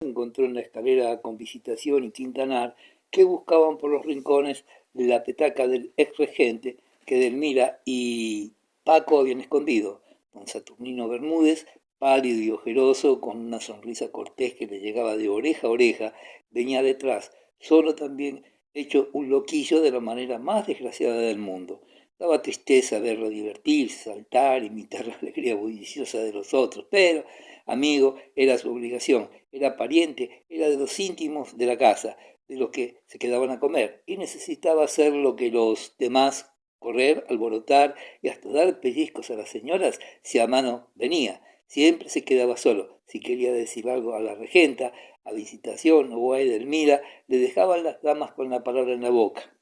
encontró en la escalera con Visitación y Quintanar, que buscaban por los rincones la petaca del ex regente que Delmira y Paco habían escondido. Don Saturnino Bermúdez, pálido y ojeroso, con una sonrisa cortés que le llegaba de oreja a oreja, venía detrás, solo también hecho un loquillo de la manera más desgraciada del mundo. Daba tristeza verlo divertirse, saltar, imitar la alegría bulliciosa de los otros, pero, amigo, era su obligación, era pariente, era de los íntimos de la casa, de los que se quedaban a comer, y necesitaba hacer lo que los demás, correr, alborotar y hasta dar pellizcos a las señoras si a mano venía. Siempre se quedaba solo. Si quería decir algo a la regenta, a Visitación o a Edelmira, le dejaban las damas con la palabra en la boca.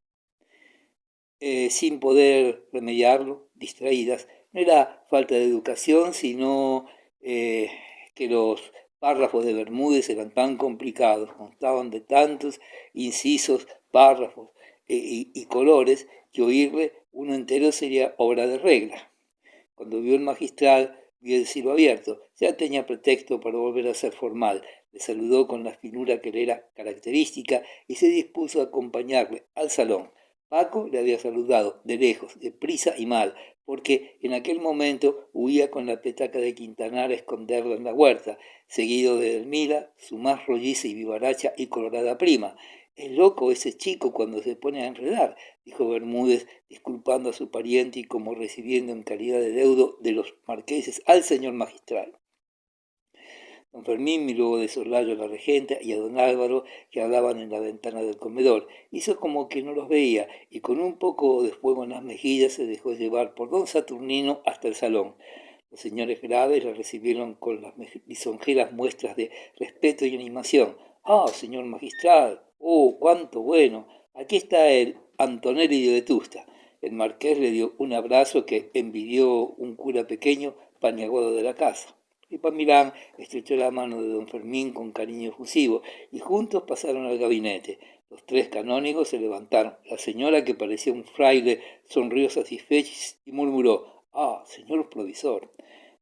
Sin poder remediarlo, distraídas. No era falta de educación, sino que los párrafos de Bermúdez eran tan complicados, constaban de tantos incisos, párrafos y colores, que oírle uno entero sería obra de regla. Cuando vio el magistral, vio el cielo abierto, ya tenía pretexto para volver a ser formal. Le saludó con la finura que le era característica y se dispuso a acompañarle al salón. Paco le había saludado de lejos, de prisa y mal, porque en aquel momento huía con la petaca de Quintanar a esconderla en la huerta, seguido de Delmira, su más rolliza y vivaracha y colorada prima. Es loco ese chico cuando se pone a enredar, dijo Bermúdez, disculpando a su pariente y como recibiendo en calidad de deudo de los marqueses al señor magistral. Don Fermín miró de soslayo a la regenta y a don Álvaro, que hablaban en la ventana del comedor. Hizo como que no los veía y con un poco de fuego en las mejillas se dejó llevar por don Saturnino hasta el salón. Los señores graves le recibieron con las lisonjeras muestras de respeto y animación. «Ah, señor magistral! ¡Oh, cuánto bueno! Aquí está el Antonelli de Vetusta». El marqués le dio un abrazo que envidió un cura pequeño paniaguado de la casa. Ripamilán estrechó la mano de don Fermín con cariño efusivo y juntos pasaron al gabinete. Los tres canónigos se levantaron. La señora, que parecía un fraile, sonrió satisfecha y murmuró: «Ah, señor provisor».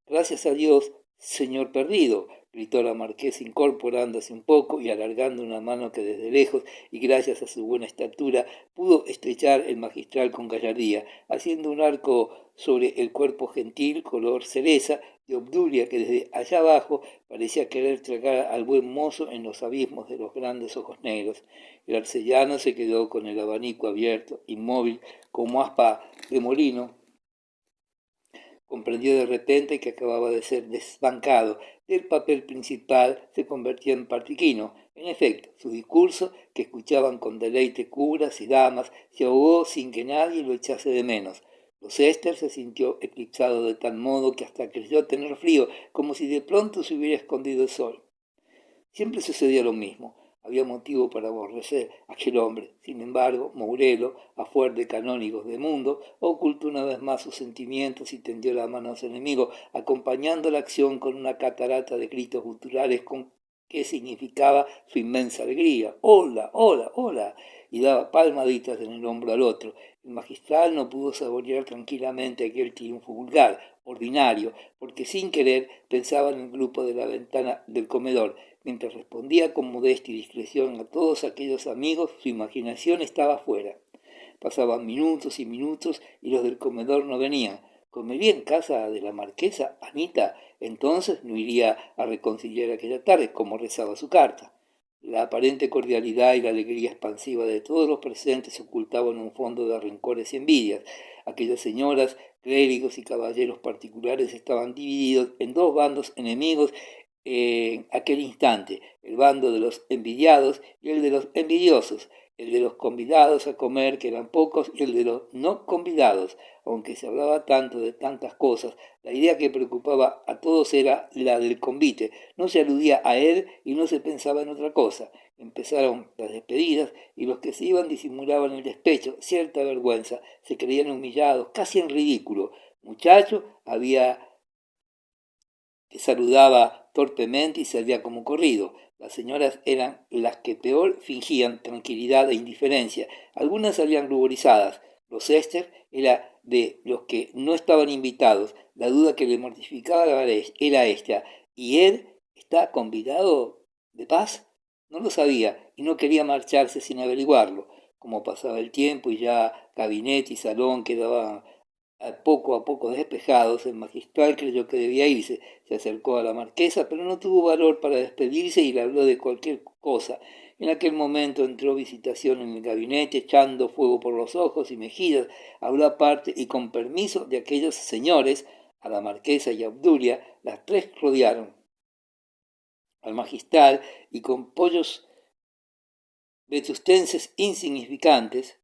«Gracias a Dios, señor perdido», gritó la marquesa incorporándose un poco y alargando una mano que desde lejos, y gracias a su buena estatura, pudo estrechar el magistral con gallardía, haciendo un arco sobre el cuerpo gentil, color cereza, de Obdulia, que desde allá abajo parecía querer tragar al buen mozo en los abismos de los grandes ojos negros. El arcellano se quedó con el abanico abierto, inmóvil, como aspa de molino. Comprendió de repente que acababa de ser desbancado. Del papel principal se convertía en partiquino. En efecto, su discurso, que escuchaban con deleite curas y damas, se ahogó sin que nadie lo echase de menos. Gloucester se sintió eclipsado de tal modo que hasta creyó tener frío, como si de pronto se hubiera escondido el sol. Siempre sucedía lo mismo. Había motivo para aborrecer a aquel hombre. Sin embargo, Mourelo, a fuer de canónigos de mundo, ocultó una vez más sus sentimientos y tendió la mano a su enemigo, acompañando la acción con una catarata de gritos guturales con que significaba su inmensa alegría. «¡Hola, hola, hola!» y daba palmaditas en el hombro al otro. El magistral no pudo saborear tranquilamente aquel triunfo vulgar, ordinario, porque sin querer pensaba en el grupo de la ventana del comedor. Mientras respondía con modestia y discreción a todos aquellos amigos, su imaginación estaba fuera. Pasaban minutos y minutos y los del comedor no venían. ¿Comería en casa de la marquesa Anita? Entonces no iría a reconciliar aquella tarde, como rezaba su carta. La aparente cordialidad y la alegría expansiva de todos los presentes ocultaban un fondo de rencores y envidias. Aquellas señoras, clérigos y caballeros particulares estaban divididos en dos bandos enemigos en aquel instante: el bando de los envidiados y el de los envidiosos, el de los convidados a comer, que eran pocos, y el de los no convidados. Aunque se hablaba tanto de tantas cosas, la idea que preocupaba a todos era la del convite. No se aludía a él y no se pensaba en otra cosa. Empezaron las despedidas y los que se iban disimulaban el despecho, cierta vergüenza, se creían humillados, casi en ridículo. Muchacho había que saludaba torpemente y salía como corrido. Las señoras eran las que peor fingían tranquilidad e indiferencia. Algunas salían ruborizadas. Gloucester era de los que no estaban invitados. La duda que le mortificaba era esta: ¿y él está convidado? ¿De paz? No lo sabía y no quería marcharse sin averiguarlo. Como pasaba el tiempo y ya gabinete y salón quedaban a poco despejados, el magistral creyó que debía irse. Se acercó a la marquesa, pero no tuvo valor para despedirse y le habló de cualquier cosa. En aquel momento entró Visitación en el gabinete, echando fuego por los ojos y mejillas. Habló aparte y con permiso de aquellos señores, a la marquesa y a Obdulia, las tres rodearon al magistral y con pollos vetustenses insignificantes,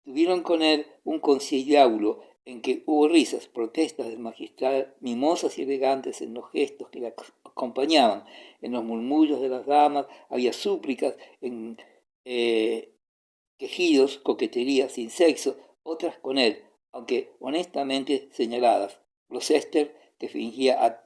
tuvieron con él un conciliábulo en que hubo risas, protestas del magistral, mimosas y elegantes en los gestos que le acompañaban, en los murmullos de las damas, había súplicas, en quejidos, coqueterías sin sexo, otras con él, aunque honestamente señaladas. Gloucester, que fingía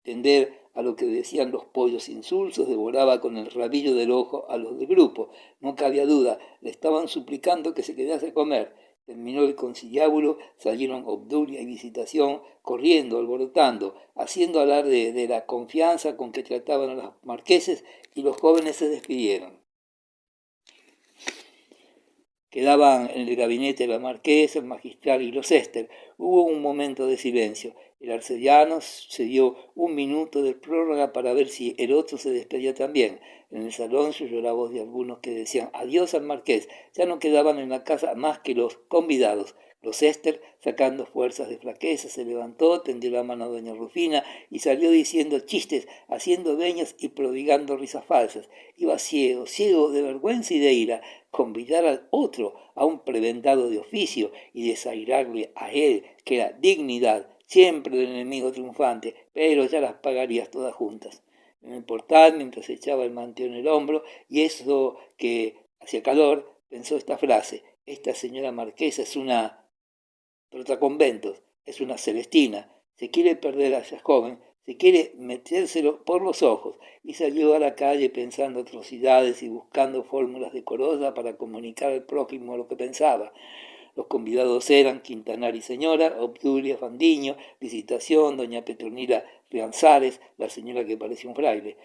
atender a lo que decían los pollos insulsos, devoraba con el rabillo del ojo a los del grupo. No cabía duda, le estaban suplicando que se quedase a comer. Terminó el conciliábulo, salieron Obdulia y Visitación, corriendo, alborotando, haciendo alarde de la confianza con que trataban a los marqueses, y los jóvenes se despidieron. Quedaban en el gabinete la marquesa, el magistral y Gloucester. Hubo un momento de silencio. El arcediano se dio un minuto de prórroga para ver si el otro se despedía también. En el salón se oyó la voz de algunos que decían adiós al marqués. Ya no quedaban en la casa más que los convidados. Gloucester, sacando fuerzas de flaqueza, se levantó, tendió la mano a doña Rufina y salió diciendo chistes, haciendo veñas y prodigando risas falsas. Iba ciego, ciego de vergüenza y de ira. Convidar al otro a un prebendado de oficio y desairarle a él, que era dignidad, siempre el enemigo triunfante, pero ya las pagarías todas juntas. En el portal, mientras echaba el manteo en el hombro, y eso que hacía calor, pensó esta frase: esta señora marquesa es una trotaconventos, es una Celestina, se quiere perder a esa joven, se quiere metérselo por los ojos, y salió a la calle pensando atrocidades y buscando fórmulas decorosas para comunicar al prójimo lo que pensaba. Los convidados eran Quintanar y señora, Obdulia Fandiño, Visitación, doña Petronila Rianzares, la señora que parecía un fraile,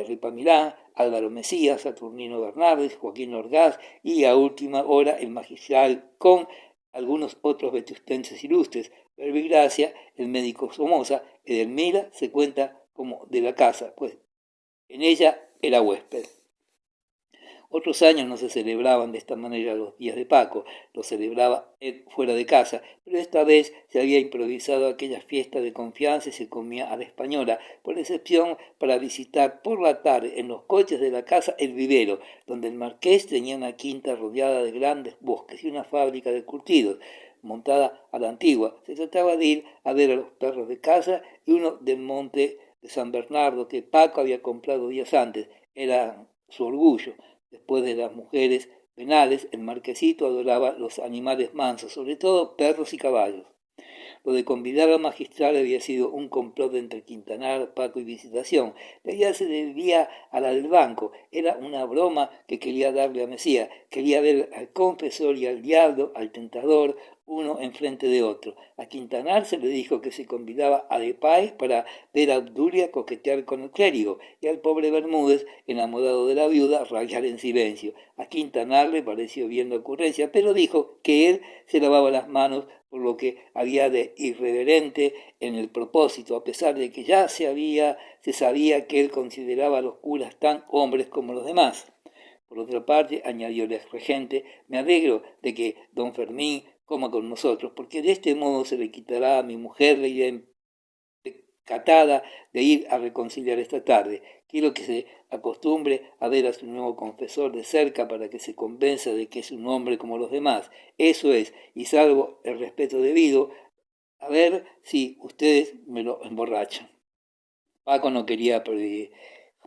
Ripamilán, Álvaro Mesías, Saturnino Bernardes, Joaquín Orgaz y a última hora el magistral con algunos otros vetustenses ilustres. Verbigracia, el médico Somoza, Edelmira se cuenta como de la casa, pues en ella era huésped. Otros años no se celebraban de esta manera los días de Paco, los celebraba él fuera de casa, pero esta vez se había improvisado aquella fiesta de confianza y se comía a la española, por excepción para visitar por la tarde en los coches de la casa el vivero, donde el marqués tenía una quinta rodeada de grandes bosques y una fábrica de curtidos, montada a la antigua. Se trataba de ir a ver a los perros de casa y uno del monte de San Bernardo que Paco había comprado días antes. Era su orgullo. Después de las mujeres penales, el marquesito adoraba los animales mansos, sobre todo perros y caballos. Lo de convidar al magistral había sido un complot entre Quintanar, Paco y Visitación. La idea se debía a la del banco. Era una broma que quería darle a Mesía. Quería ver al confesor y al diablo, al tentador, uno enfrente de otro. A Quintanar se le dijo que se convidaba a De Páez para ver a Obdulia coquetear con el clérigo y al pobre Bermúdez, enamorado de la viuda, rabiar en silencio. A Quintanar le pareció bien la ocurrencia, pero dijo que él se lavaba las manos por lo que había de irreverente en el propósito, a pesar de que ya se sabía que él consideraba a los curas tan hombres como los demás. Por otra parte, añadió el regente, me alegro de que don Fermín coma con nosotros, porque de este modo se le quitará a mi mujer la idea catada de ir a reconciliar esta tarde. Quiero que se acostumbre a ver a su nuevo confesor de cerca para que se convenza de que es un hombre como los demás. Eso es, y salvo el respeto debido, a ver si ustedes me lo emborrachan. Paco no quería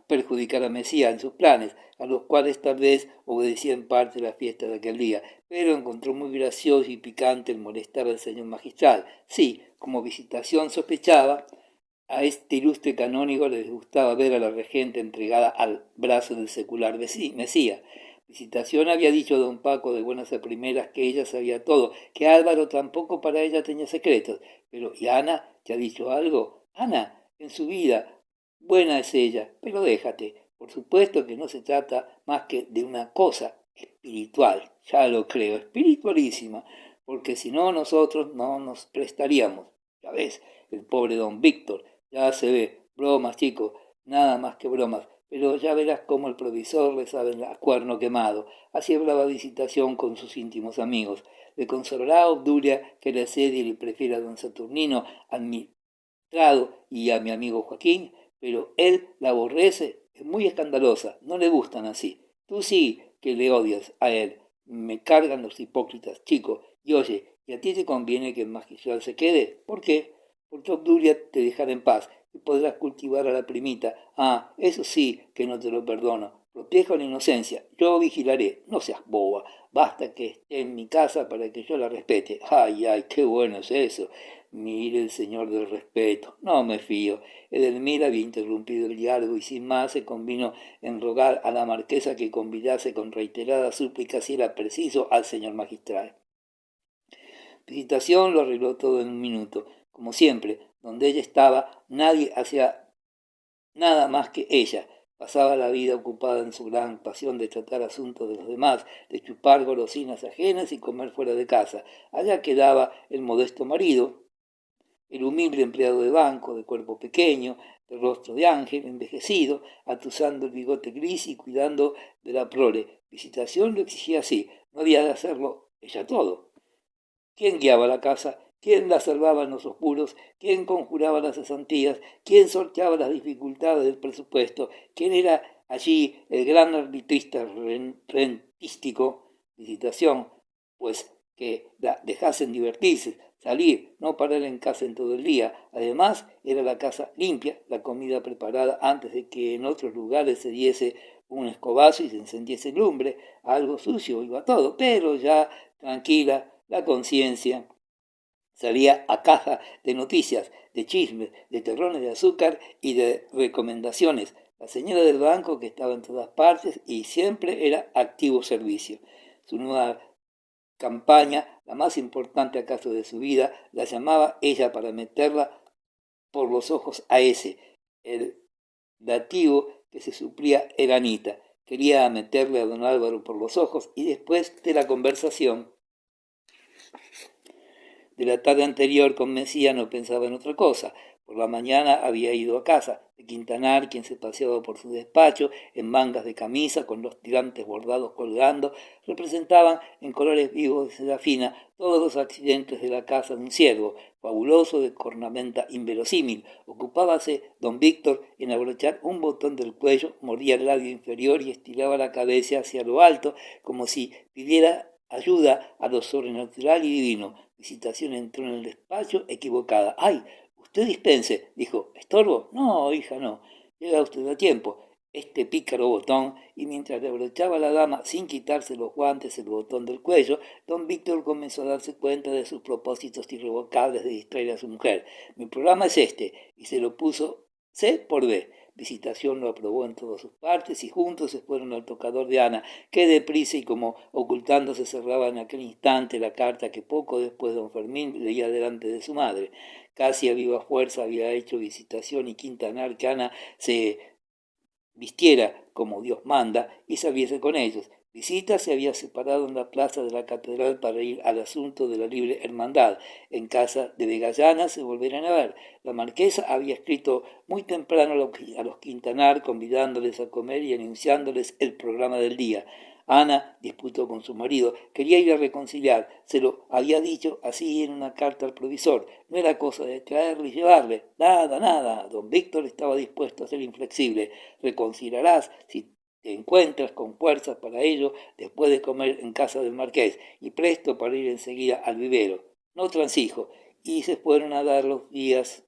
perjudicar a Mesía en sus planes, a los cuales tal vez obedecía en parte la fiesta de aquel día, pero encontró muy gracioso y picante el molestar al señor magistral. Sí, como Visitación sospechaba, a este ilustre canónigo les gustaba ver a la regente entregada al brazo del secular Mesía. Visitación había dicho a don Paco de buenas a primeras que ella sabía todo, que Álvaro tampoco para ella tenía secretos. Pero, ¿y Ana? ¿Te ha dicho algo? Ana, en su vida, buena es ella, pero déjate, Por supuesto que no se trata más que de una cosa espiritual, ya lo creo, espiritualísima, porque si no nosotros no nos prestaríamos. Ya ves, el pobre don Víctor, ya se ve, bromas chicos, nada más que bromas, pero ya verás cómo el provisor le sabe a cuerno quemado. Así hablaba Visitación con sus íntimos amigos. Le consolará a Obdulia que le asedie y le prefiera a don Saturnino administrado y a mi amigo Joaquín, pero él la aborrece, es muy escandalosa, no le gustan así. Tú sí que le odias a él, me cargan los hipócritas, chico. Y oye, ¿y a ti te conviene que el magistral se quede? ¿Por qué? Porque Obdulia te dejará en paz y podrás cultivar a la primita. Ah, eso sí que no te lo perdono. Protejo la inocencia, yo vigilaré, no seas boba, basta que esté en mi casa para que yo la respete. Ay, ay, qué bueno es eso. Mire el señor del respeto, no me fío. Edelmira había interrumpido el diálogo y sin más se convino en rogar a la marquesa que convidase con reiteradas súplicas si era preciso al señor magistral. Visitación lo arregló todo en un minuto. Como siempre, donde ella estaba, nadie hacía nada más que ella. Pasaba la vida ocupada en su gran pasión de tratar asuntos de los demás, de chupar golosinas ajenas y comer fuera de casa. Allá quedaba el modesto marido, el humilde empleado de banco, de cuerpo pequeño, de rostro de ángel, envejecido, atusando el bigote gris y cuidando de la prole. Visitación lo exigía así, no había de hacerlo ella todo. ¿Quién guiaba la casa? ¿Quién la salvaba en los oscuros? ¿Quién conjuraba las cesantías? ¿Quién sorteaba las dificultades del presupuesto? ¿Quién era allí el gran arbitrista rentístico? Visitación, pues que la dejasen divertirse, salir, no parar en casa en todo el día. Además, era la casa limpia, la comida preparada antes de que en otros lugares se diese un escobazo y se encendiese lumbre. Algo sucio iba todo, pero ya tranquila, la conciencia salía a caja de noticias, de chismes, de terrones de azúcar y de recomendaciones. La señora del banco que estaba en todas partes y siempre era activo servicio. Su nueva campaña, la más importante acaso de su vida, la llamaba ella para meterla por los ojos a ese. El dativo que se suplía era Anita. Quería meterle a don Álvaro por los ojos y después de la conversación de la tarde anterior con Mesía no pensaba en otra cosa. Por la mañana había ido a casa de Quintanar, quien se paseaba por su despacho en mangas de camisa con los tirantes bordados colgando, representaban en colores vivos de seda fina todos los accidentes de la casa de un ciervo, fabuloso de cornamenta inverosímil. Ocupábase don Víctor en abrochar un botón del cuello, mordía el labio inferior y estiraba la cabeza hacia lo alto, como si pidiera ayuda a lo sobrenatural y divino. Visitación entró en el despacho equivocada. ¡Ay! Usted dispense, dijo. ¿Estorbo? No, hija, no. Llega usted a tiempo. Este pícaro botón, y mientras le abrochaba a la dama sin quitarse los guantes el botón del cuello, don Víctor comenzó a darse cuenta de sus propósitos irrevocables de distraer a su mujer. Mi programa es este, y se lo puso C por B. Visitación lo aprobó en todas sus partes y juntos se fueron al tocador de Ana, que deprisa y como ocultándose cerraba en aquel instante la carta que poco después don Fermín leía delante de su madre. Casi a viva fuerza había hecho Visitación y Quintanar que Ana se vistiera como Dios manda y saliese con ellos. Visita se había separado en la plaza de la catedral para ir al asunto de la libre hermandad. En casa de Vegallana se volverán a ver. La marquesa había escrito muy temprano a los Quintanar convidándoles a comer y anunciándoles el programa del día. Ana disputó con su marido, quería ir a reconciliar, se lo había dicho así en una carta al provisor, no era cosa de traerle y llevarle, nada, nada, don Víctor estaba dispuesto a ser inflexible, reconciliarás si te encuentras con fuerzas para ello después de comer en casa del marqués y presto para ir enseguida al vivero. No transijo, y se fueron a dar los días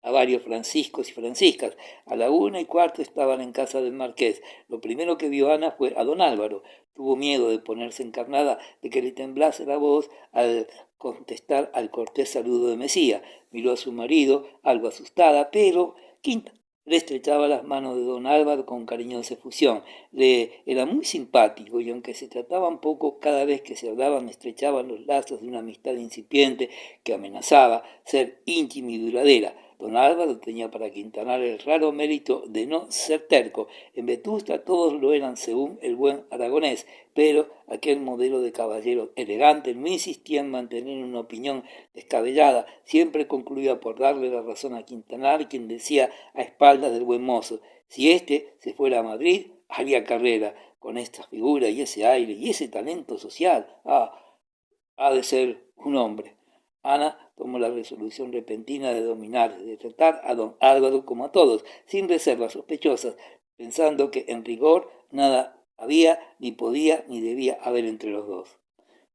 a varios franciscos y franciscas. A la 1:15 estaban en casa del marqués. Lo primero que vio Ana fue a don Álvaro. Tuvo miedo de ponerse encarnada, de que le temblase la voz al contestar al cortés saludo de Mesía. Miró a su marido, algo asustada, pero Quinta le estrechaba las manos de don Álvaro con cariñosa efusión. Le era muy simpático y aunque se trataban poco, cada vez que se hablaban estrechaban los lazos de una amistad incipiente que amenazaba ser íntima y duradera. Don Álvaro tenía para Quintanar el raro mérito de no ser terco. En Vetusta todos lo eran según el buen aragonés, pero aquel modelo de caballero elegante no insistía en mantener una opinión descabellada, siempre concluía por darle la razón a Quintanar, quien decía a espaldas del buen mozo: si éste se fuera a Madrid, haría carrera. Con esta figura y ese aire y ese talento social, ha de ser un hombre. Ana tomó la resolución repentina de dominar, de tratar a don Álvaro como a todos, sin reservas sospechosas, pensando que en rigor nada había, ni podía, ni debía haber entre los dos.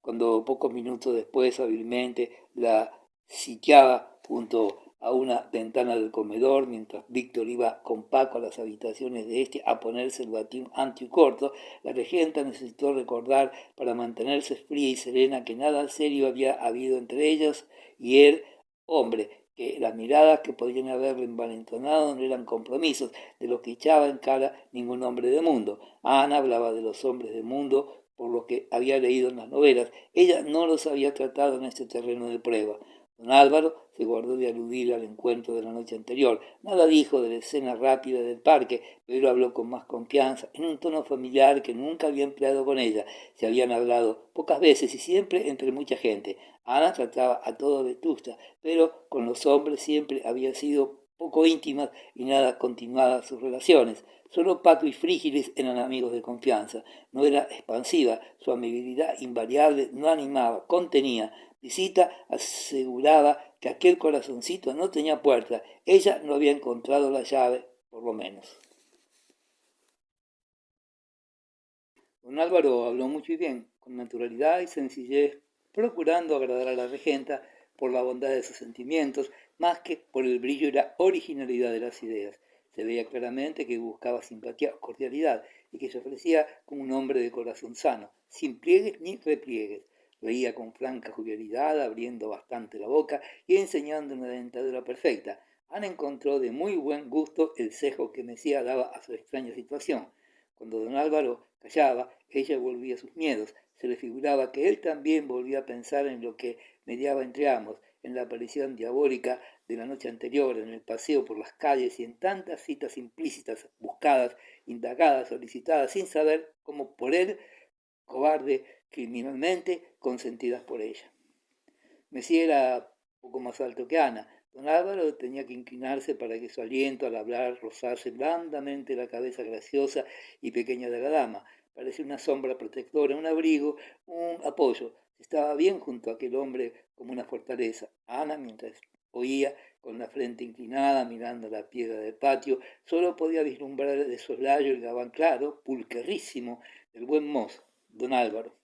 Cuando pocos minutos después hábilmente la sitiaba junto a una ventana del comedor, mientras Víctor iba con Paco a las habitaciones de este a ponerse el batín ancho y corto, la regenta necesitó recordar, para mantenerse fría y serena, que nada serio había habido entre ellos y el hombre, que las miradas que podían haberle envalentonado no eran compromisos de los que echaba en cara ningún hombre de mundo. Ana hablaba de los hombres de mundo por lo que había leído en las novelas. Ella no los había tratado en este terreno de prueba. Don Álvaro se guardó de aludir al encuentro de la noche anterior. Nada dijo de la escena rápida del parque, pero habló con más confianza, en un tono familiar que nunca había empleado con ella. Se habían hablado pocas veces y siempre entre mucha gente. Ana trataba a todo Vetusta, pero con los hombres siempre había sido poco íntimas y nada continuadas sus relaciones. Solo Paco y Frígilis eran amigos de confianza. No era expansiva, su amabilidad invariable no animaba, contenía. Visita aseguraba que aquel corazoncito no tenía puerta. Ella no había encontrado la llave, por lo menos. Don Álvaro habló mucho y bien, con naturalidad y sencillez, procurando agradar a la regenta por la bondad de sus sentimientos, más que por el brillo y la originalidad de las ideas. Se veía claramente que buscaba simpatía o cordialidad y que se ofrecía como un hombre de corazón sano, sin pliegues ni repliegues. Reía con franca jovialidad, abriendo bastante la boca y enseñando una dentadura perfecta. Ana encontró de muy buen gusto el cejo que Mesía daba a su extraña situación. Cuando don Álvaro callaba, ella volvía a sus miedos. Se le figuraba que él también volvía a pensar en lo que mediaba entre ambos, en la aparición diabólica de la noche anterior, en el paseo por las calles y en tantas citas implícitas, buscadas, indagadas, solicitadas, sin saber cómo por él, cobarde, criminalmente, consentidas por ella. Mesía era poco más alto que Ana. Don Álvaro tenía que inclinarse para que su aliento al hablar rozase blandamente la cabeza graciosa y pequeña de la dama. Parecía una sombra protectora, un abrigo, un apoyo. Estaba bien junto a aquel hombre como una fortaleza. Ana, mientras oía con la frente inclinada, mirando la piedra del patio, solo podía vislumbrar de soslayo el gabán claro, pulquerrísimo, del buen mozo, don Álvaro.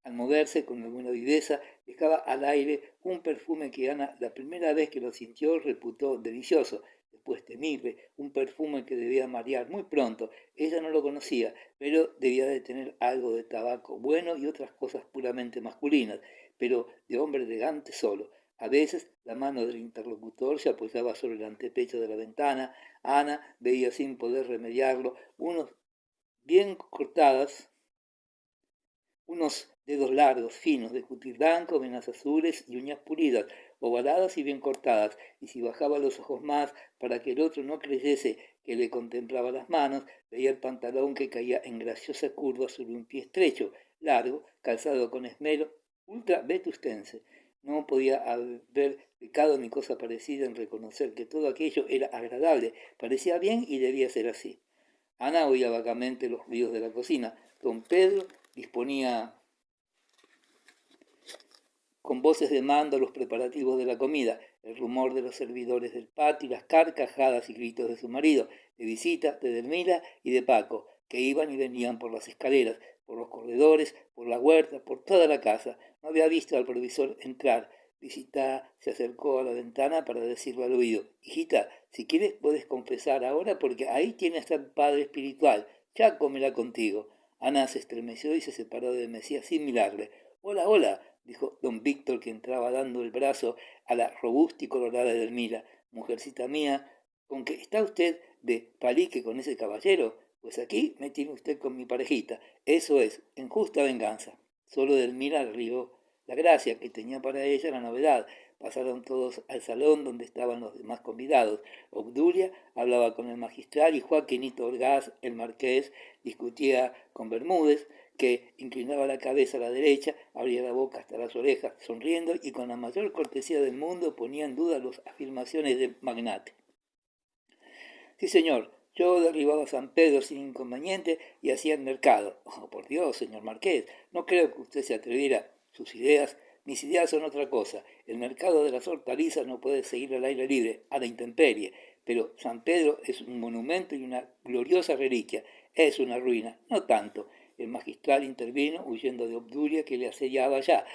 Al moverse con alguna viveza, dejaba al aire un perfume que Ana, la primera vez que lo sintió, reputó delicioso, después temible, un perfume que debía marear muy pronto. Ella no lo conocía, pero debía de tener algo de tabaco bueno y otras cosas puramente masculinas, pero de hombre elegante solo. A veces la mano del interlocutor se apoyaba sobre el antepecho de la ventana. Ana veía sin poder remediarlo unos bien cortadas, unos dedos largos, finos, de cutis blanco, venas azules y uñas pulidas, ovaladas y bien cortadas, y si bajaba los ojos más para que el otro no creyese que le contemplaba las manos, veía el pantalón que caía en graciosa curva sobre un pie estrecho, largo, calzado con esmero, ultra vetustense. No podía haber pecado ni cosa parecida en reconocer que todo aquello era agradable, parecía bien y debía ser así. Ana oía vagamente los ruidos de la cocina. Don Pedro disponía con voces de mando los preparativos de la comida, el rumor de los servidores del patio, las carcajadas y gritos de su marido, de Visita, de Delmira y de Paco, que iban y venían por las escaleras, por los corredores, por la huerta, por toda la casa. No había visto al provisor entrar. Visita se acercó a la ventana para decirle al oído: hijita, si quieres puedes confesar ahora, porque ahí tienes al padre espiritual, ya comerá contigo. Ana se estremeció y se separó de Mesía sin mirarle. Hola, hola, dijo don Víctor, que entraba dando el brazo a la robusta y colorada Edelmira. Mujercita mía, ¿con qué está usted de palique con ese caballero? Pues aquí me tiene usted con mi parejita. Eso es, en justa venganza. Solo Edelmira rió. La gracia que tenía para ella la novedad, pasaron todos al salón donde estaban los demás convidados. Obdulia hablaba con el magistral y Joaquinito Orgaz, el marqués, discutía con Bermúdez, que inclinaba la cabeza a la derecha, abría la boca hasta las orejas, sonriendo y con la mayor cortesía del mundo ponía en duda las afirmaciones del magnate. Sí, señor, yo derribaba a San Pedro sin inconveniente y hacía el mercado. Oh, por Dios, señor marqués, no creo que usted se atreviera. Mis ideas son otra cosa. El mercado de las hortalizas no puede seguir al aire libre, a la intemperie, pero San Pedro es un monumento y una gloriosa reliquia. Es una ruina, no tanto. El magistral intervino huyendo de Obdulia que le asediaba ya.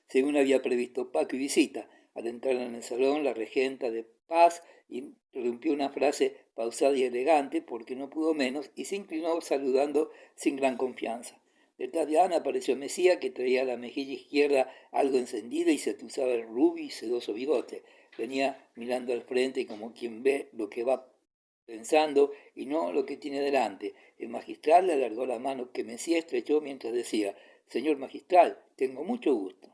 Según había previsto Paco y Visita. Al entrar en el salón, la regenta de paz interrumpió una frase pausada y elegante porque no pudo menos y se inclinó saludando sin gran confianza. Detrás de Ana apareció Mesía, que traía la mejilla izquierda algo encendida y se atusaba el rubio y sedoso bigote. Venía mirando al frente como quien ve lo que va pensando y no lo que tiene delante. El magistral le alargó la mano que Mesía estrechó mientras decía: «Señor magistral, tengo mucho gusto».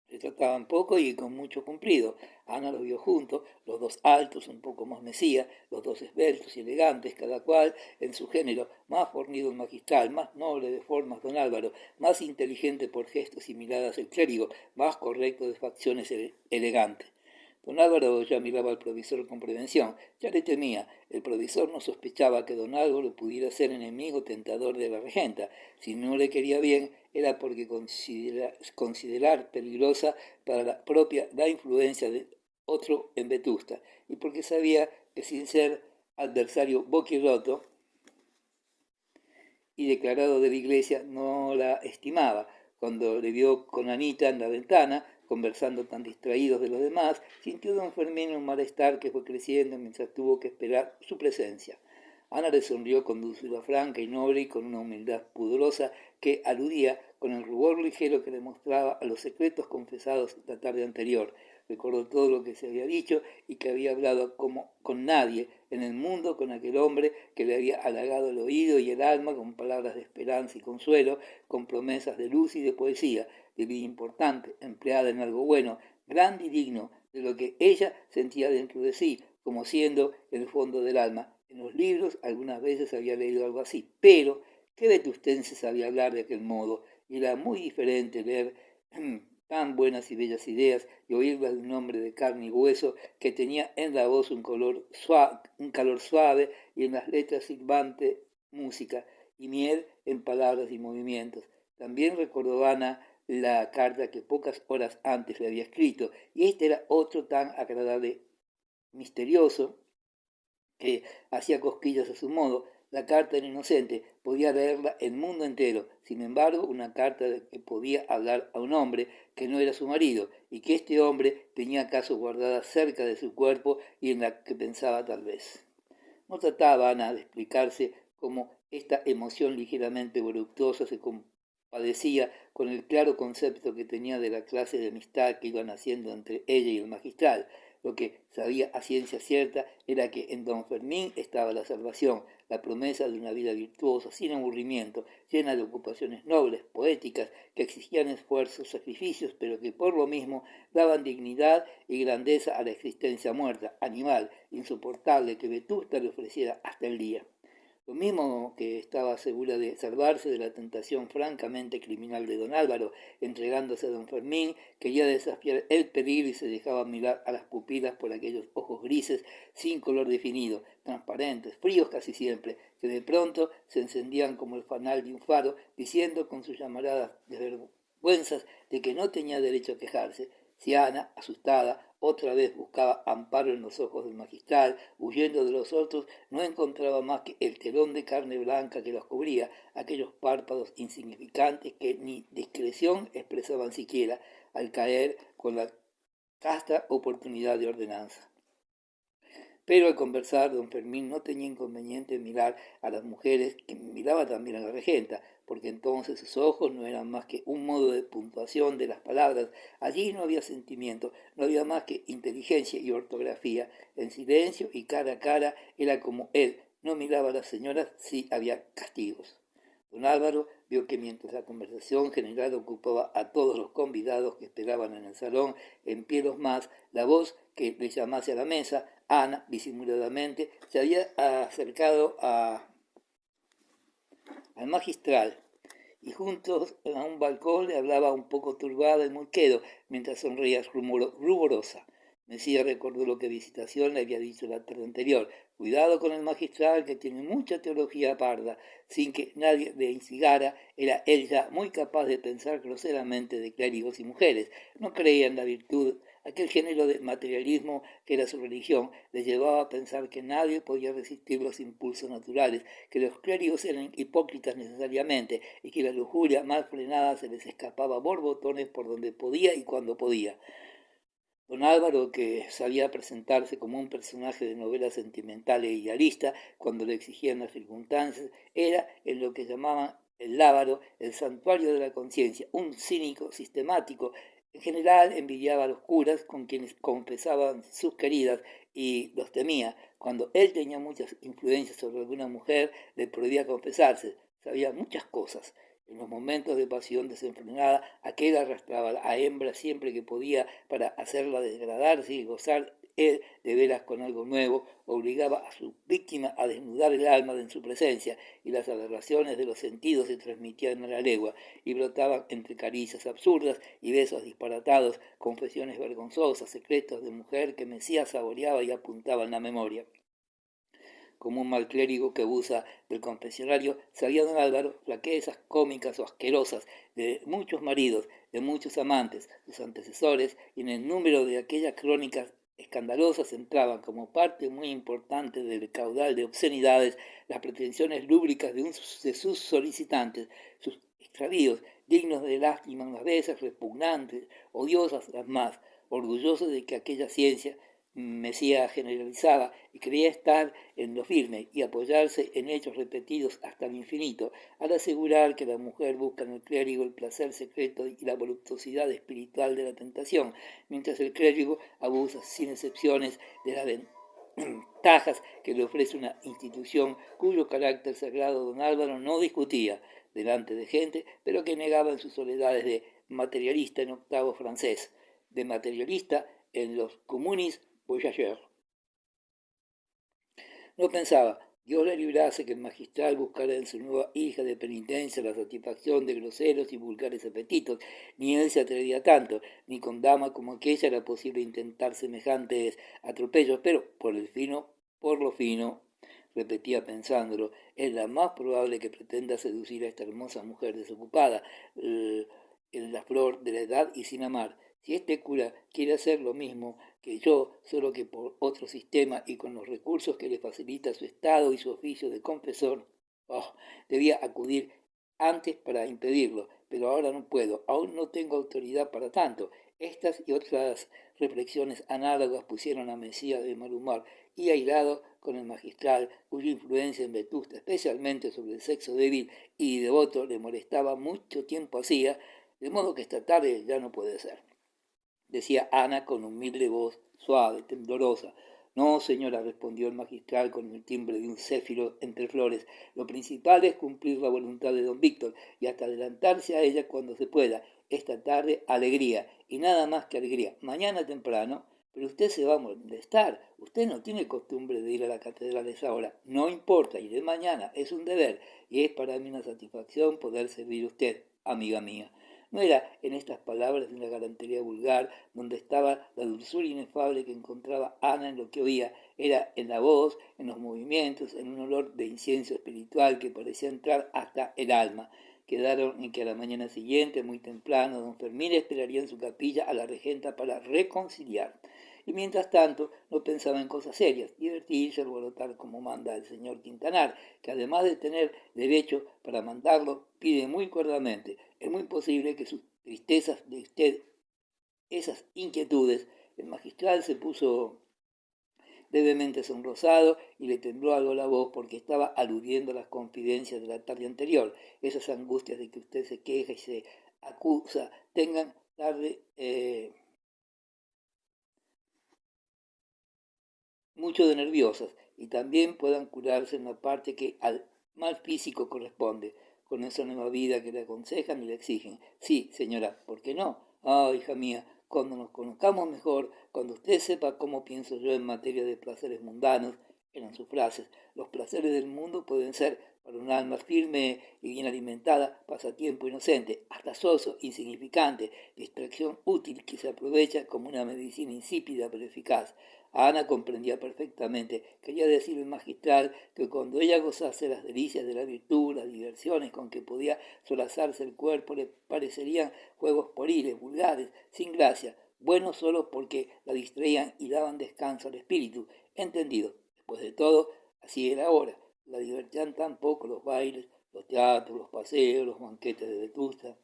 Se trataban poco y con mucho cumplido. Ana los vio juntos, los dos altos, un poco más Mesía, los dos esbeltos y elegantes, cada cual en su género, más fornido el magistral, más noble de formas don Álvaro, más inteligente por gestos y miradas el clérigo, más correcto de facciones elegantes. Don Álvaro ya miraba al provisor con prevención, ya le temía. El provisor no sospechaba que don Álvaro pudiera ser enemigo tentador de la regenta. Si no le quería bien, era porque considerar peligrosa para la influencia de otro en Vetusta, y porque sabía que sin ser adversario boquiroto y declarado de la iglesia, no la estimaba. Cuando le vio con Anita en la ventana, conversando tan distraídos de los demás, sintió don Fermín un malestar que fue creciendo mientras tuvo que esperar su presencia. Ana le sonrió con dulzura franca y noble y con una humildad pudorosa que aludía con el rubor ligero que le mostraba a los secretos confesados la tarde anterior. Recordó todo lo que se había dicho y que había hablado como con nadie en el mundo, con aquel hombre que le había halagado el oído y el alma con palabras de esperanza y consuelo, con promesas de luz y de poesía, de vida importante, empleada en algo bueno, grande y digno, de lo que ella sentía dentro de sí, como siendo el fondo del alma. En los libros algunas veces había leído algo así, pero ¿qué vetustense sabía hablar de aquel modo? Y era muy diferente leer tan buenas y bellas ideas y oírlas de un hombre de carne y hueso que tenía en la voz un calor suave y en las letras silbante música y miel en palabras y movimientos. También recordó Ana la carta que pocas horas antes le había escrito, y este era otro tan agradable, misterioso, que hacía cosquillas a su modo. La carta era inocente, podía leerla el mundo entero. Sin embargo, una carta que podía hablar a un hombre que no era su marido y que este hombre tenía acaso guardada cerca de su cuerpo y en la que pensaba tal vez. No trataba Ana de explicarse cómo esta emoción ligeramente voluptuosa se compadecía con el claro concepto que tenía de la clase de amistad que iba naciendo entre ella y el magistral. Lo que sabía a ciencia cierta era que en don Fermín estaba la salvación, la promesa de una vida virtuosa, sin aburrimiento, llena de ocupaciones nobles, poéticas, que exigían esfuerzos, sacrificios, pero que por lo mismo daban dignidad y grandeza a la existencia muerta, animal, insoportable, que Vetusta le ofreciera hasta el día. Lo mismo que estaba segura de salvarse de la tentación francamente criminal de don Álvaro, entregándose a don Fermín, quería desafiar el peligro y se dejaba mirar a las pupilas por aquellos ojos grises, sin color definido, transparentes, fríos casi siempre, que de pronto se encendían como el fanal de un faro, diciendo con sus llamaradas desvergüenzas de que no tenía derecho a quejarse. Si Ana, asustada, otra vez buscaba amparo en los ojos del magistral, huyendo de los otros, no encontraba más que el telón de carne blanca que los cubría, aquellos párpados insignificantes que ni discreción expresaban siquiera, al caer con la casta oportunidad de ordenanza. Pero al conversar, don Fermín no tenía inconveniente en mirar a las mujeres, que miraba también a la regenta, porque entonces sus ojos no eran más que un modo de puntuación de las palabras. Allí no había sentimiento, no había más que inteligencia y ortografía. En silencio y cara a cara era como él, no miraba a las señoras si había castigos. Don Álvaro vio que mientras la conversación general ocupaba a todos los convidados que esperaban en el salón, en pie los más, la voz que le llamase a la mesa, Ana, disimuladamente, se había acercado al magistral y juntos a un balcón le hablaba un poco turbada y muy quedo, mientras sonreía ruborosa. Mesía recordó lo que Visitación le había dicho la tarde anterior. Cuidado con el magistral, que tiene mucha teología parda. Sin que nadie le instigara, era él ya muy capaz de pensar groseramente de clérigos y mujeres. No creía en la virtud. Aquel género de materialismo que era su religión le llevaba a pensar que nadie podía resistir los impulsos naturales, que los clérigos eran hipócritas necesariamente y que la lujuria mal frenada se les escapaba a borbotones por donde podía y cuando podía. Don Álvaro, que sabía presentarse como un personaje de novela sentimental e idealista cuando le exigían las circunstancias, era en lo que llamaban el lábaro, el santuario de la conciencia, un cínico sistemático. En general envidiaba a los curas con quienes confesaban sus queridas y los temía. Cuando él tenía muchas influencias sobre alguna mujer, le prohibía confesarse. Sabía muchas cosas. En los momentos de pasión desenfrenada, aquel arrastraba a hembra siempre que podía para hacerla degradarse y gozar él de veras con algo nuevo, obligaba a su víctima a desnudar el alma en su presencia, y las aberraciones de los sentidos se transmitían a la legua, y brotaban entre caricias absurdas y besos disparatados, confesiones vergonzosas, secretos de mujer que Mesías saboreaba y apuntaba en la memoria. Como un mal clérigo que abusa del confesionario, sabía don Álvaro flaquezas cómicas o asquerosas de muchos maridos, de muchos amantes, sus antecesores, y en el número de aquellas crónicas escandalosas entraban como parte muy importante del caudal de obscenidades las pretensiones lúbricas de sus solicitantes, sus extravíos, dignos de lástima unas veces, repugnantes, odiosas las más, orgullosos de que aquella ciencia Mesía generalizaba y creía estar en lo firme y apoyarse en hechos repetidos hasta el infinito, al asegurar que la mujer busca en el clérigo el placer secreto y la voluptuosidad espiritual de la tentación, mientras el clérigo abusa sin excepciones de las ventajas que le ofrece una institución cuyo carácter sagrado don Álvaro no discutía delante de gente, pero que negaba en sus soledades de materialista en octavo francés, de materialista en los comunis voyageurs. No pensaba, Dios le librase que el magistral buscara en su nueva hija de penitencia la satisfacción de groseros y vulgares apetitos, ni él se atrevía tanto, ni con dama como aquella era posible intentar semejantes atropellos, pero por lo fino, repetía pensándolo, es la más probable que pretenda seducir a esta hermosa mujer desocupada, en la flor de la edad y sin amar. Si este cura quiere hacer lo mismo que yo, solo que por otro sistema y con los recursos que le facilita su estado y su oficio de confesor, debía acudir antes para impedirlo, pero ahora no puedo, aún no tengo autoridad para tanto. Estas y otras reflexiones análogas pusieron a Mesía de mal humor y airado con el magistral, cuya influencia en Vetusta, especialmente sobre el sexo débil y devoto, le molestaba mucho tiempo hacía, de modo que esta tarde ya no puede ser, decía Ana con humilde voz, suave, temblorosa. No, señora, respondió el magistral con el timbre de un céfiro entre flores. Lo principal es cumplir la voluntad de don Víctor y hasta adelantarse a ella cuando se pueda. Esta tarde, alegría, y nada más que alegría. Mañana temprano, pero usted se va a molestar. Usted no tiene costumbre de ir a la catedral a esa hora. No importa, iré mañana, es un deber, y es para mí una satisfacción poder servir a usted, amiga mía. No era en estas palabras de una galantería vulgar donde estaba la dulzura inefable que encontraba Ana en lo que oía, era en la voz, en los movimientos, en un olor de incienso espiritual que parecía entrar hasta el alma. Quedaron en que a la mañana siguiente, muy temprano, don Fermín esperaría en su capilla a la regenta para reconciliar. Y mientras tanto no pensaba en cosas serias, divertirse, alborotar como manda el señor Quintanar, que además de tener derecho para mandarlo, pide muy cuerdamente. Es muy posible que sus tristezas de usted, esas inquietudes, el magistral se puso levemente sonrosado y le tembló algo la voz porque estaba aludiendo a las confidencias de la tarde anterior, esas angustias de que usted se queja y se acusa, tengan tarde mucho de nerviosas y también puedan curarse en la parte que al mal físico corresponde. con esa nueva vida que le aconsejan y le exigen. Sí, señora, ¿por qué no? Ah, hija mía, cuando nos conozcamos mejor, cuando usted sepa cómo pienso yo en materia de placeres mundanos, eran sus frases. Los placeres del mundo pueden ser, para un alma firme y bien alimentada, pasatiempo inocente, hasta soso, insignificante, distracción útil que se aprovecha como una medicina insípida pero eficaz. Ana comprendía perfectamente. Quería decir el magistral que cuando ella gozase las delicias de la virtud, las diversiones con que podía solazarse el cuerpo, le parecerían juegos pueriles, vulgares, sin gracia, buenos solo porque la distraían y daban descanso al espíritu. Entendido. Después de todo, así era ahora. La divertían tan poco los bailes, los teatros, los paseos, los banquetes de Vetusta.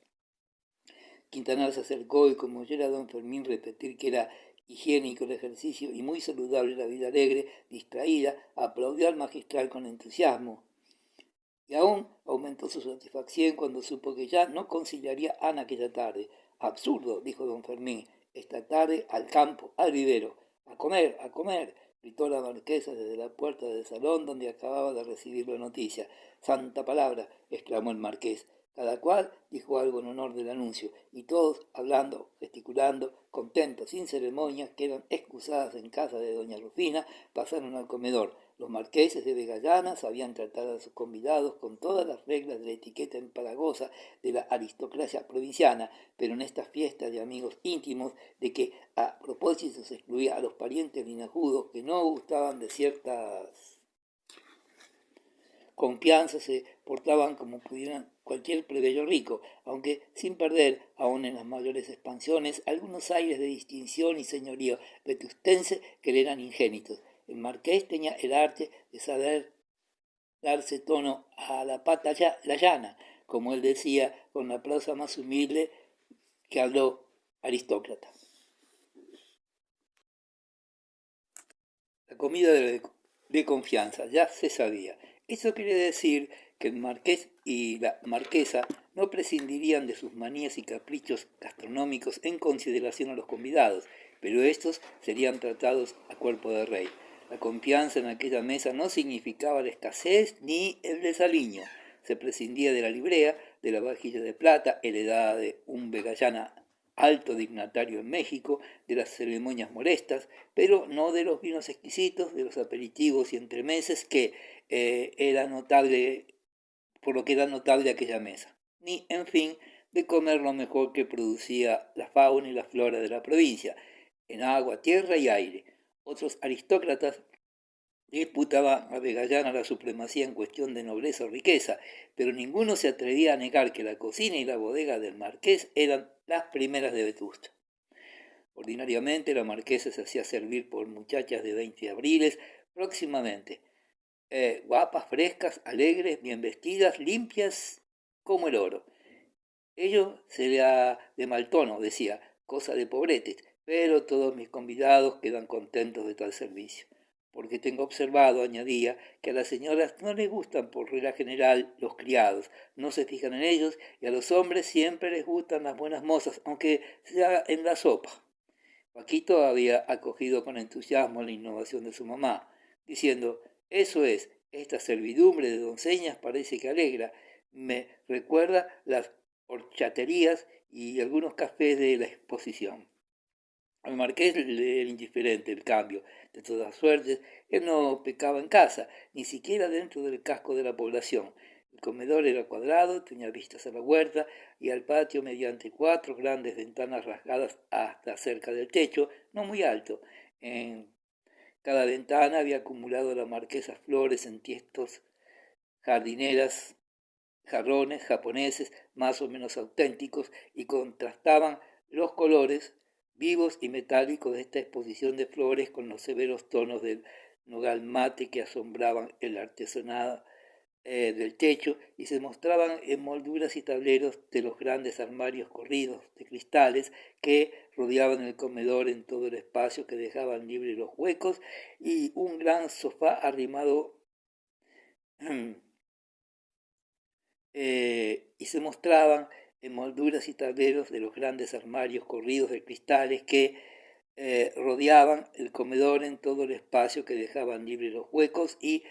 Quintanar se acercó y como oyera a don Fermín repetir que era higiénico el ejercicio y muy saludable la vida alegre, distraída, aplaudió al magistral con entusiasmo. Y aún aumentó su satisfacción cuando supo que ya no conciliaría a Ana aquella tarde. Absurdo, dijo don Fermín, esta tarde al campo, al vivero. A comer, gritó la marquesa desde la puerta del salón donde acababa de recibir la noticia. Santa palabra, exclamó el marqués. Cada cual dijo algo en honor del anuncio, y todos hablando, gesticulando, contentos, sin ceremonias, que eran excusadas en casa de doña Rufina, pasaron al comedor. Los marqueses de Vegallana sabían tratar a sus convidados con todas las reglas de la etiqueta empalagosa de la aristocracia provinciana, pero en estas fiestas de amigos íntimos, de que a propósito se excluía a los parientes linajudos que no gustaban de ciertas confianza, se portaban como pudieran cualquier plebeyo rico, aunque sin perder, aun en las mayores expansiones, algunos aires de distinción y señorío vetustense que le eran ingénitos. El marqués tenía el arte de saber darse tono a la pata la llana, como él decía, con la prosa más humilde que habló aristócrata. La comida de confianza ya se sabía. Eso quiere decir que el marqués y la marquesa no prescindirían de sus manías y caprichos gastronómicos en consideración a los convidados, pero estos serían tratados a cuerpo de rey. La confianza en aquella mesa no significaba la escasez ni el desaliño. Se prescindía de la librea, de la vajilla de plata, heredada de un Vegallana alto dignatario en México, de las ceremonias molestas, pero no de los vinos exquisitos, de los aperitivos y entremeses que era notable, por lo que era notable aquella mesa, ni, en fin, de comer lo mejor que producía la fauna y la flora de la provincia, en agua, tierra y aire. Otros aristócratas disputaban a Vegallana la supremacía en cuestión de nobleza o riqueza, pero ninguno se atrevía a negar que la cocina y la bodega del marqués eran las primeras de Vetusta. Ordinariamente la marquesa se hacía servir por muchachas de 20 abriles próximamente, guapas, frescas, alegres, bien vestidas, limpias como el oro. Ello sería de mal tono, decía, cosa de pobretes, pero todos mis convidados quedan contentos de tal servicio, porque tengo observado, añadía, que a las señoras no les gustan por regla general los criados, no se fijan en ellos, y a los hombres siempre les gustan las buenas mozas, aunque sea en la sopa. Paquito había acogido con entusiasmo la innovación de su mamá, diciendo, eso es, esta servidumbre de doncellas parece que alegra, me recuerda las horchaterías y algunos cafés de la exposición. Al marqués le era indiferente el cambio. De todas suertes, él no pecaba en casa, ni siquiera dentro del casco de la población. El comedor era cuadrado, tenía vistas a la huerta y al patio mediante 4 grandes ventanas rasgadas hasta cerca del techo, no muy alto. En cada ventana había acumulado la marquesa flores en tiestos, jardineras, jarrones japoneses más o menos auténticos y contrastaban los colores vivos y metálicos de esta exposición de flores con los severos tonos del nogal mate que asombraban el artesanado del techo y se mostraban en molduras y tableros de los grandes armarios corridos de cristales que rodeaban el comedor en todo el espacio, que dejaban libres los huecos, y un gran sofá arrimado y se mostraban en molduras y tableros de los grandes armarios corridos de cristales que rodeaban el comedor en todo el espacio, que dejaban libres los huecos, y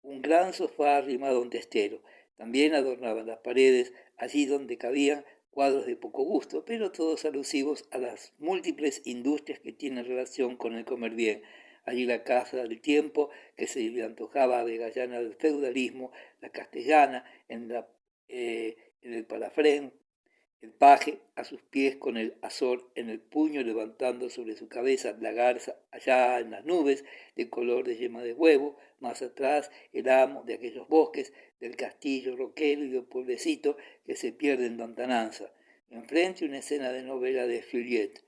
un gran sofá arrimado a un testero. También adornaban las paredes, allí donde cabían, cuadros de poco gusto, pero todos alusivos a las múltiples industrias que tienen relación con el comer bien. Allí la casa del tiempo, que se le antojaba a Vegallana del feudalismo, la castellana, en el palafrén, el paje a sus pies con el azor en el puño levantando sobre su cabeza la garza allá en las nubes de color de yema de huevo, más atrás el amo de aquellos bosques, del castillo roquero y del pueblecito que se pierde en lontananza. Enfrente una escena de novela de Fleuriet.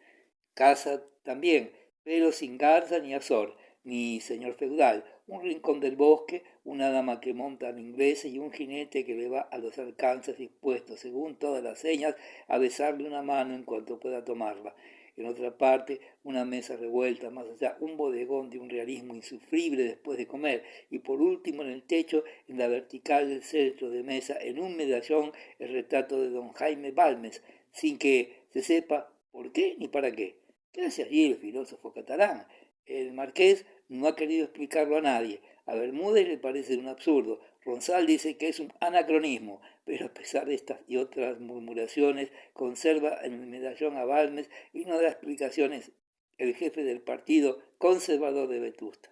Casa también, pero sin garza ni azor, ni señor feudal, un rincón del bosque, una dama que monta al inglés y un jinete que le va a los alcances dispuesto, según todas las señas, a besarle una mano en cuanto pueda tomarla. En otra parte, una mesa revuelta, más allá, un bodegón de un realismo insufrible después de comer, y por último en el techo, en la vertical del centro de mesa, en un medallón, el retrato de don Jaime Balmes, sin que se sepa por qué ni para qué. ¿Qué hace allí el filósofo catalán? El marqués no ha querido explicarlo a nadie. A Bermúdez le parece un absurdo. Ronsal dice que es un anacronismo, pero a pesar de estas y otras murmuraciones, conserva en el medallón a Balmes y no da explicaciones el jefe del partido conservador de Vetusta.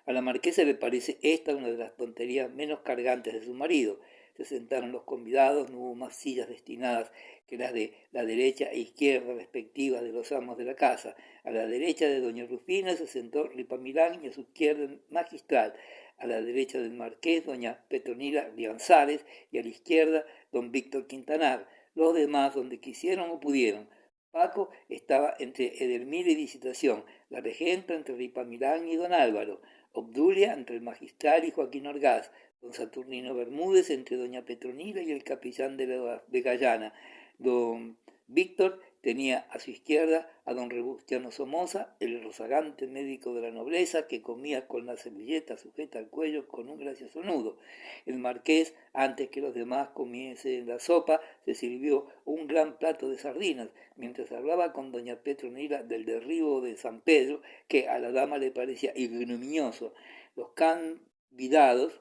A la marquesa le parece esta una de las tonterías menos cargantes de su marido. Se sentaron los convidados, no hubo más sillas destinadas que las de la derecha e izquierda respectivas de los amos de la casa. A la derecha de doña Rufina se sentó Ripamilán y a su izquierda el magistral. A la derecha del marqués, doña Petronila Rianzares, y a la izquierda, don Víctor Quintanar. Los demás, donde quisieron o pudieron. Paco estaba entre Edelmira y Visitación, la regenta entre Ripamilán y don Álvaro, Obdulia entre el magistral y Joaquín Orgaz, don Saturnino Bermúdez entre doña Petronila y el capellán de la Vegallana. Don Víctor tenía a su izquierda a don Rebustiano Somoza, el rozagante médico de la nobleza, que comía con la servilleta sujeta al cuello con un gracioso nudo. El marqués, antes que los demás comiesen la sopa, se sirvió un gran plato de sardinas, mientras hablaba con doña Petronila del derribo de San Pedro, que a la dama le parecía ignominioso. Los convidados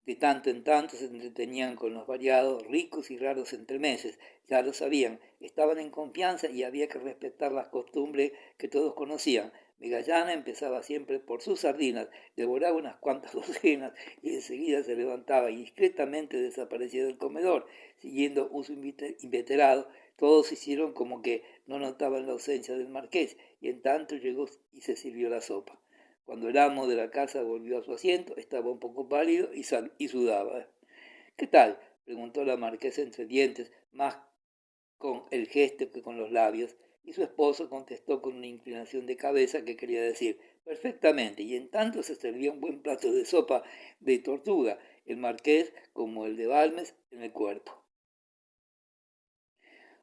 de tanto en tanto se entretenían con los variados, ricos y raros entremeses. Ya lo sabían, estaban en confianza y había que respetar las costumbres que todos conocían. Vegallana empezaba siempre por sus sardinas, devoraba unas cuantas docenas y enseguida se levantaba y discretamente desaparecía del comedor, siguiendo uso inveterado. Todos hicieron como que no notaban la ausencia del marqués y en tanto llegó y se sirvió la sopa. Cuando el amo de la casa volvió a su asiento, estaba un poco pálido y sudaba. ¿Qué tal?, preguntó la marquesa entre dientes, más con el gesto que con los labios, y su esposo contestó con una inclinación de cabeza que quería decir perfectamente, y en tanto se servía un buen plato de sopa de tortuga, el marqués, como el de Balmes, en el cuerpo.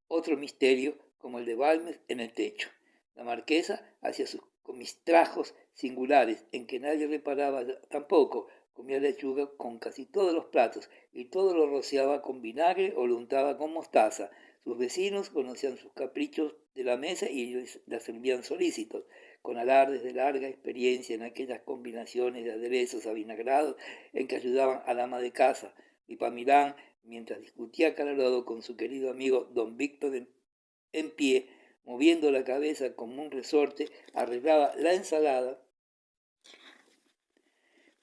Otro misterio, como el de Balmes, en el techo. La marquesa hacía sus comistrajos singulares, en que nadie reparaba tampoco. Comía lechuga con casi todos los platos, y todo lo rociaba con vinagre o lo untaba con mostaza. Sus vecinos conocían sus caprichos de la mesa y la servían solícitos, con alardes de larga experiencia en aquellas combinaciones de aderezos avinagrados en que ayudaban al ama de casa. Y Pamilán, mientras discutía acalorado con su querido amigo don Víctor en pie, moviendo la cabeza como un resorte, arreglaba la ensalada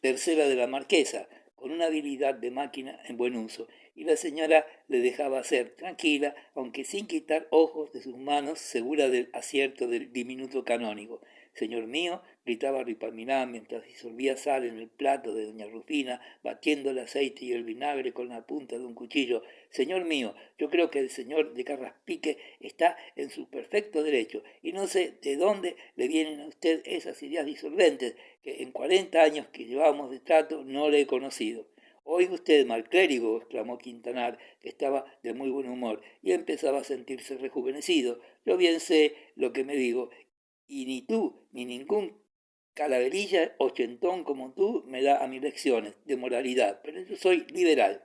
tercera de la marquesa, con una habilidad de máquina en buen uso, y la señora le dejaba hacer tranquila, aunque sin quitar ojos de sus manos, segura del acierto del diminuto canónigo. Señor mío, gritaba Ripamilán mientras disolvía sal en el plato de doña Rufina, batiendo el aceite y el vinagre con la punta de un cuchillo. Señor mío, yo creo que el señor de Carraspique está en su perfecto derecho, y no sé de dónde le vienen a usted esas ideas disolventes, que en 40 años que llevamos de trato no le he conocido. Oiga usted, mal clérigo, exclamó Quintanar, que estaba de muy buen humor, y empezaba a sentirse rejuvenecido. Yo bien sé lo que me digo, y ni tú, ni ningún calaverilla ochentón como tú me da a mis lecciones de moralidad, pero yo soy liberal.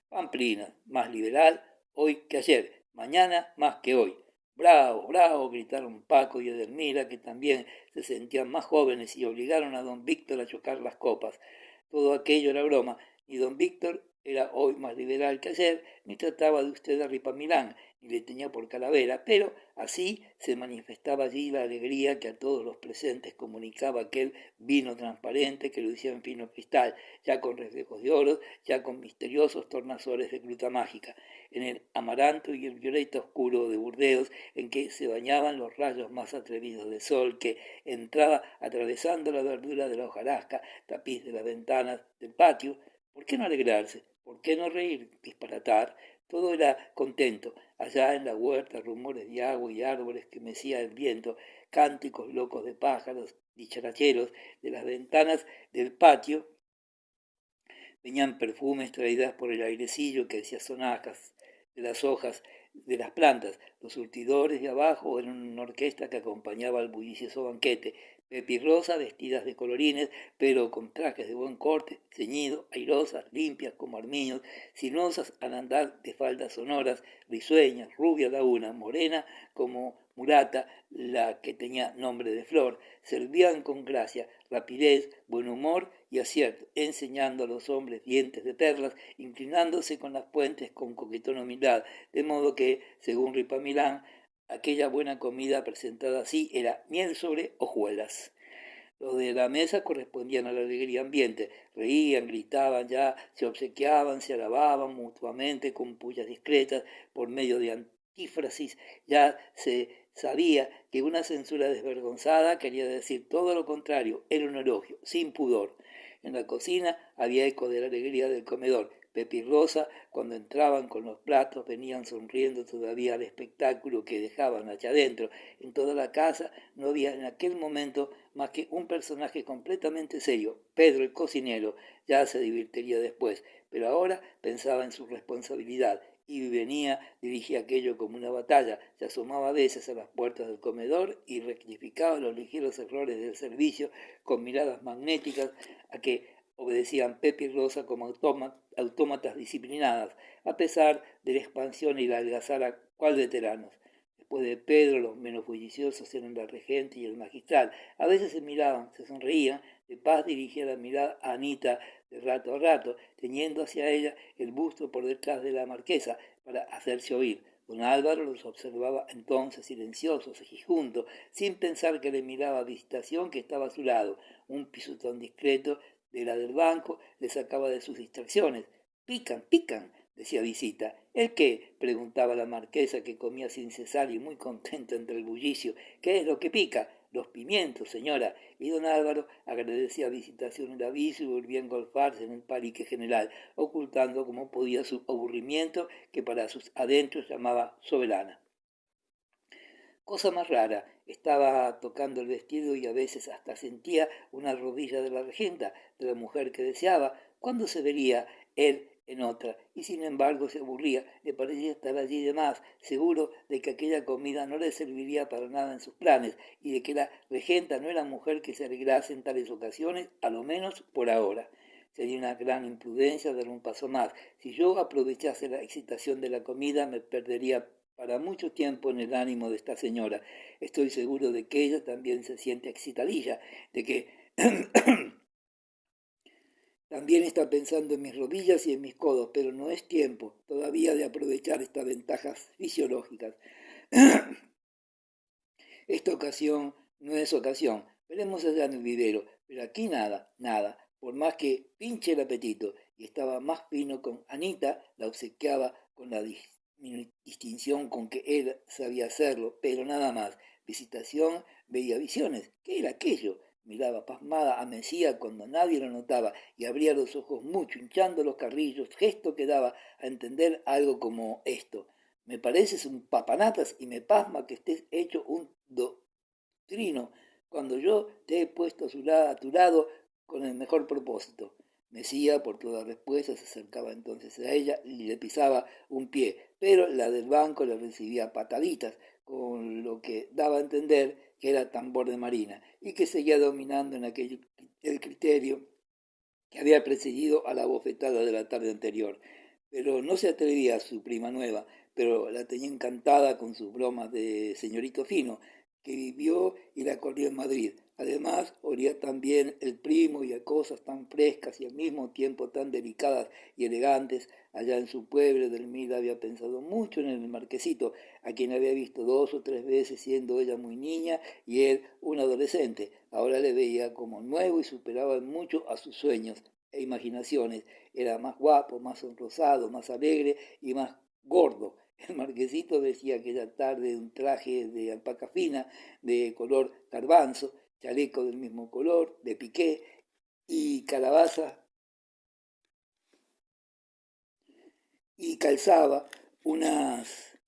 Pamplina, más liberal hoy que ayer, mañana más que hoy. ¡Bravo, bravo!, gritaron Paco y Edelmira, que también se sentían más jóvenes y obligaron a don Víctor a chocar las copas. todo aquello era broma, ni don Víctor era hoy más liberal que ayer, ni trataba de usted a Ripamilán, ni le tenía por calavera, pero así se manifestaba allí la alegría que a todos los presentes comunicaba aquel vino transparente que lucía en fino cristal, ya con reflejos de oro, ya con misteriosos tornasores de fruta mágica, en el amaranto y el violeta oscuro de Burdeos, en que se bañaban los rayos más atrevidos de sol que entraba atravesando la verdura de la hojarasca, tapiz de las ventanas del patio. ¿Por qué no alegrarse? ¿Por qué no reír, disparatar? Todo era contento. Allá en la huerta, rumores de agua y árboles que mecía el viento, cánticos locos de pájaros, dicharacheros, de las ventanas del patio, venían perfumes traídas por el airecillo que hacía sonajas de las hojas de las plantas. Los surtidores de abajo eran una orquesta que acompañaba al bullicioso banquete. Pepi y Rosa, vestidas de colorines, pero con trajes de buen corte, ceñidos, airosas, limpias como armiños, sinuosas al andar de faldas sonoras, risueñas, rubia la una, morena como mulata, la que tenía nombre de Flor, servían con gracia, rapidez, buen humor y acierto, enseñando a los hombres dientes de perlas, inclinándose con las puentes con coquetona humildad, de modo que, según Ripamilán, aquella buena comida presentada así era miel sobre hojuelas. Los de la mesa correspondían a la alegría ambiente, reían, gritaban ya, se obsequiaban, se alababan mutuamente con pullas discretas por medio de antífrasis, ya se sabía que una censura desvergonzada quería decir todo lo contrario, era un elogio, sin pudor. En la cocina había eco de la alegría del comedor. Pepi y Rosa, cuando entraban con los platos, venían sonriendo todavía al espectáculo que dejaban allá adentro. En toda la casa no había en aquel momento más que un personaje completamente serio, Pedro el cocinero. Ya se divertiría después, pero ahora pensaba en su responsabilidad y venía, dirigía aquello como una batalla, se asomaba a veces a las puertas del comedor y rectificaba los ligeros errores del servicio con miradas magnéticas a que obedecían Pepe y Rosa como autómatas disciplinadas, a pesar de la expansión y la algazara cual veteranos. Después de Pedro, los menos bulliciosos eran la regente y el magistral. A veces se miraban, se sonreían, de paz dirigía la mirada a Anita de rato a rato, teniendo hacia ella el busto por detrás de la marquesa para hacerse oír. Don Álvaro los observaba entonces silenciosos y juntos, sin pensar que le miraba a Visitación que estaba a su lado. Un pisotón discreto de la del banco le sacaba de sus distracciones. Pican, pican, decía Visita. ¿El qué? Preguntaba la marquesa, que comía sin cesar y muy contenta entre el bullicio. ¿Qué es lo que pica? Los pimientos, señora. Y don Álvaro agradecía a Visitación el aviso y volvía a engolfarse en el palique general, ocultando como podía su aburrimiento, que para sus adentros llamaba soberana. Cosa más rara, estaba tocando el vestido y a veces hasta sentía una rodilla de la regenta, de la mujer que deseaba. ¿Cuándo se vería él en otra? Y sin embargo se aburría, le parecía estar allí de más, seguro de que aquella comida no le serviría para nada en sus planes y de que la regenta no era mujer que se alegrase en tales ocasiones, a lo menos por ahora. Sería una gran imprudencia dar un paso más. Si yo aprovechase la excitación de la comida, me perdería para mucho tiempo en el ánimo de esta señora. Estoy seguro de que ella también se siente excitadilla, de que también está pensando en mis rodillas y en mis codos, pero no es tiempo todavía de aprovechar estas ventajas fisiológicas. Esta ocasión no es ocasión. Veremos allá en el vivero, pero aquí nada, nada. Por más que pinche el apetito, y estaba más fino con Anita, la obsequiaba con la distinción con que él sabía hacerlo, pero nada más. Visitación veía visiones. ¿Qué era aquello? Miraba pasmada a Mesía cuando nadie lo notaba y abría los ojos mucho, hinchando los carrillos, gesto que daba a entender algo como esto. Me pareces un papanatas y me pasma que estés hecho un doctrino cuando yo te he puesto a tu lado con el mejor propósito. Mesía, por toda respuesta, se acercaba entonces a ella y le pisaba un pie, pero la del banco le recibía pataditas, con lo que daba a entender que era tambor de marina y que seguía dominando en aquel el criterio que había precedido a la bofetada de la tarde anterior. Pero no se atrevía a su prima nueva, pero la tenía encantada con sus bromas de señorito fino, que vivió y la corrió en Madrid. Además, olía también el primo y a cosas tan frescas y al mismo tiempo tan delicadas y elegantes. Allá en su pueblo, Delmira había pensado mucho en el marquesito, a quien había visto 2 o 3 veces siendo ella muy niña y él un adolescente. Ahora le veía como nuevo y superaba en mucho a sus sueños e imaginaciones. Era más guapo, más sonrosado, más alegre y más gordo. El marquesito decía aquella tarde un traje de alpaca fina, de color garbanzo, chaleco del mismo color, de piqué y calabaza, y calzaba unas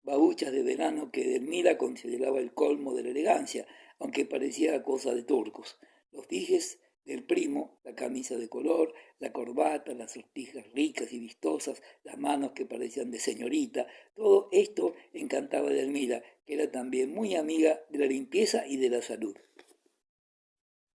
babuchas de verano que Delmira consideraba el colmo de la elegancia, aunque parecía cosa de turcos. Los dijes del primo, la camisa de color, la corbata, las sortijas ricas y vistosas, las manos que parecían de señorita, todo esto encantaba a Delmira, que era también muy amiga de la limpieza y de la salud.